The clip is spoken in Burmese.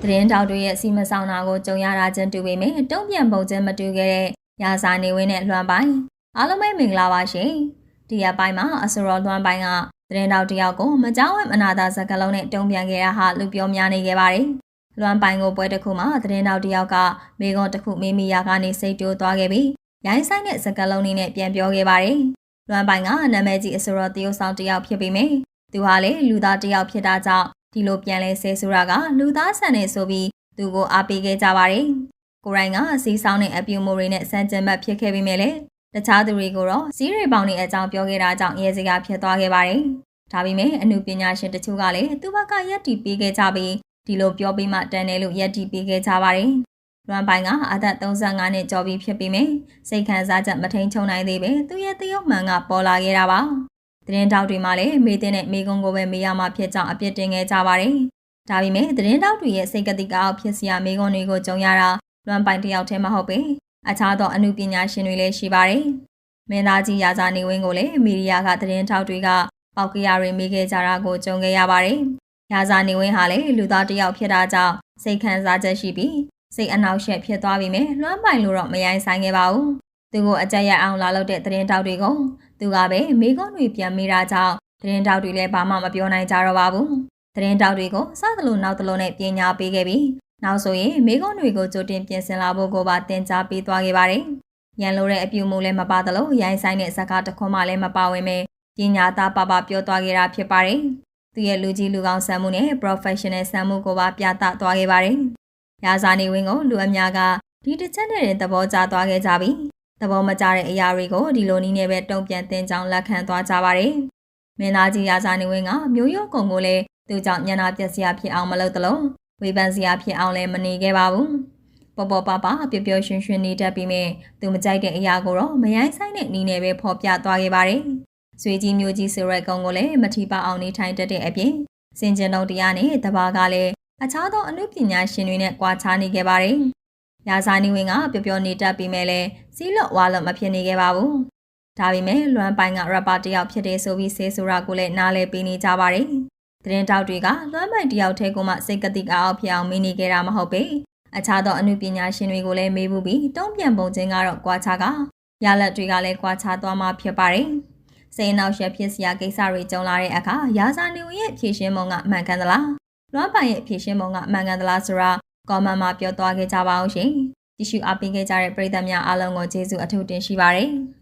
သတင်းတောက်တွေရဲ့စီမဆောင်တာကိုကြုံရတာချင်းတူပေမဲ့တုံ့ပြန်ပုံချင်းမတူခဲ့တဲ့ရာဇာနေဝင်းနဲ့လွှမ်းပိုင်အားလုံးပဲမင်္ဂလာပါရှင်ဒီရက်ပိုင်းမှာအစရောလွှမ်းပိုင်ကသတင်းတောက်တယောက်ကိုမကြောက်ဝဲမနာတာစကားလုံးနဲ့တုံ့ပြန်ခဲ့တာဟာလူပြောများနေခဲ့ပါတယ်လွှမ်းပိုင်ကိုပွဲတစ်ခုမှာသတင်းတောက်တယောက်ကမိကွန်းတစ်ခုမေးမိရာကနေစိတ်တိုးသွားခဲ့ပြီးရိုင်းဆိုင်တဲ့စကားလုံးလေးနဲ့ပြန်ပြောခဲ့ပါတယ်လွှမ်းပိုင်ကနာမည်ကြီးအစရောတရုတ်ဆောင်တယောက်ဖြစ်ပေမဲ့သူဟာလေလူသားတယောက်ဖြစ်တာကြောင့်ဒီလိုပြန်လဲဆဲဆိုတာကလူသားဆန်နေဆိုပြီးသူကိုအားပေးခဲ့ကြပါတယ်။ကိုရိုင်းကစီးဆောင်တဲ့အပြူမိုးတွေနဲ့စံကျင်ဘတ်ဖြစ်ခဲ့ပြီးမြဲလေတခြားသူတွေကိုတော့စီးရီပေါင်တွေအကြောင်းပြောခဲ့တာကြောင့်ရဲစကားဖြစ်သွားခဲ့ပါတယ်။ဒါပေမဲ့အမှုပညာရှင်တချို့ကလည်းသူဘက်ကရက်တီပေးခဲ့ကြပြီးဒီလိုပြောပြီးမှတန်တယ်လို့ရက်တီပေးခဲ့ကြပါတယ်။လွမ်ပိုင်ကအသက်35နှစ်ကျော်ပြီးဖြစ်ပြီးမြဲစိတ်ခံစားချက်မထိန်ချုံနိုင်သေးပဲသူရဲ့တရုတ်မှန်ကပေါ်လာခဲ့တာပါ။သတင်းတောက်တွေမှလည်းမေးတဲ့မိကုန်းကိုပဲမေးရမှာဖြစ်ကြောင်းအပြစ်တင်ခဲ့ကြပါတယ်။ဒါပေမဲ့သတင်းတောက်တွေရဲ့စိတ်ကတိကအောက်ဖြစ်စရာမိကုန်းတွေကိုကြုံရတာလွမ်ပိုင်တယောက်တည်းမဟုတ်ပဲအခြားသောအမှုပညာရှင်တွေလည်းရှိပါတယ်။မင်းသားကြီးရာဇာနေဝင်းကိုလည်းမီဒီယာကသတင်းတောက်တွေကပေါက်ကရတွေမေးခဲ့ကြတာကိုကြုံခဲ့ရပါတယ်။ရာဇာနေဝင်းဟာလည်းလူသားတယောက်ဖြစ်တာကြောင့်စိတ်ခံစားချက်ရှိပြီးစိတ်အနှောက်အယှက်ဖြစ်သွားပြီမဲ့လွမ်ပိုင်လို့တော့မရိုင်းဆိုင်ခဲ့ပါဘူး။သူကိုအကြက်ရအောင်လာလုပ်တဲ့သတင်းတောက်တွေကိုသူကပဲမိကုန်းတွေပြန်မေးတာကြောင့်သတင်းတောက်တွေလည်းဘာမှမပြောနိုင်ကြတော့ပါဘူး။သတင်းတောက်တွေကိုစသလိုနောက်သလိုနဲ့ပညာပေးခဲ့ပြီးနောက်ဆိုရင်မိကုန်းတွေကိုကြိုတင်ပြင်ဆင်လာဖို့ကိုပါတင်ကြားပေးသွားခဲ့ပါတယ်။ရန်လိုတဲ့အပြုမှုလည်းမပါသလိုရိုင်းဆိုင်တဲ့ဇာတ်ကားတစ်ခွန်းမှလည်းမပါဝင်ပဲပညာသားပပပြောသွားခဲ့တာဖြစ်ပါတယ်။သူရဲ့လူကြီးလူကောင်းဆန်မှုနဲ့ professional ဆန်မှုကိုပါပြသသွားခဲ့ပါတယ်။ရာဇာနေဝင်းကိုလူအများကဒီတစ်ချက်နဲ့သဘောကျသွားခဲ့ကြပြီးသဘောမကျတဲ့အရာတွေကိုဒီလိုနည်းနဲ့ပဲတုံ့ပြန်တင်ကြောင်းလက်ခံသွားကြပါတယ်။မင်းသားကြီးရာဇာနေဝင်းကမျိုးရိုးကုံကိုလည်းသူကြောင့်ညနာပြက်စရာဖြစ်အောင်မလုပ်သလိုဝေဖန်စရာဖြစ်အောင်လည်းမနေခဲ့ပါဘူး။ပေါ်ပပပျော်ပျော်ရွှင်ရွှင်နေတတ်ပြီးမြဲသူမကြိုက်တဲ့အရာကိုတော့မရိုင်းဆိုင်တဲ့နည်းနဲ့ပဲဖော်ပြသွားခဲ့ပါတယ်။ဆွေကြီးမျိုးကြီးဆိုရဲကုံကိုလည်းမထီပါအောင်နေထိုင်တတ်တဲ့အပြင်စင်ကျင်တော်တရားနဲ့တဘာကလည်းအခြားသောအမှုပညာရှင်တွေနဲ့ကြွားချနေခဲ့ပါတယ်။ရာဇာနေဝင်းကပျော်ပျော်နေတတ်ပြီးမြဲလည်းစီးလော့ဝါလော့မဖြစ်နေခဲ့ပါဘူး။ဒါပေမဲ့လွမ်ပိုင်ကရပါတယောက်ဖြစ်တယ်ဆိုပြီးဆေးဆိုတာကိုလည်းနားလည်ပေးနေကြပါတယ်။သတင်းတောက်တွေကလွမ်ပိုင်တယောက်ထဲကမှစိတ်ကတိကအောက်ဖြစ်အောင်မေးနေကြတာမဟုတ်ပေအခြားသောအမှုပညာရှင်တွေကိုလည်းမေးဘူးပြီးတုံ့ပြန်ပုံချင်းကတော့ကြွားချကရလက်တွေကလည်းကြွားချသွားမှဖြစ်ပါတယ်။စိတ်အနှောက်အယှက်ဖြစ်စရာကိစ္စတွေကြုံလာတဲ့အခါရာဇာနေဝင်းရဲ့ဖြေရှင်းပုံကမှန်ကန်သလားလွမ်ပိုင်ရဲ့ဖြေရှင်းပုံကမှန်ကန်သလားဆိုတာကောမန့်မှာပြောသွားခဲ့ကြပါအောင်ရှင်။ကြည့်ရှုအားပေးခဲ့ကြတဲ့ပရိသတ်များအားလုံးကိုကျေးဇူးအထူးတင်ရှိပါတယ်။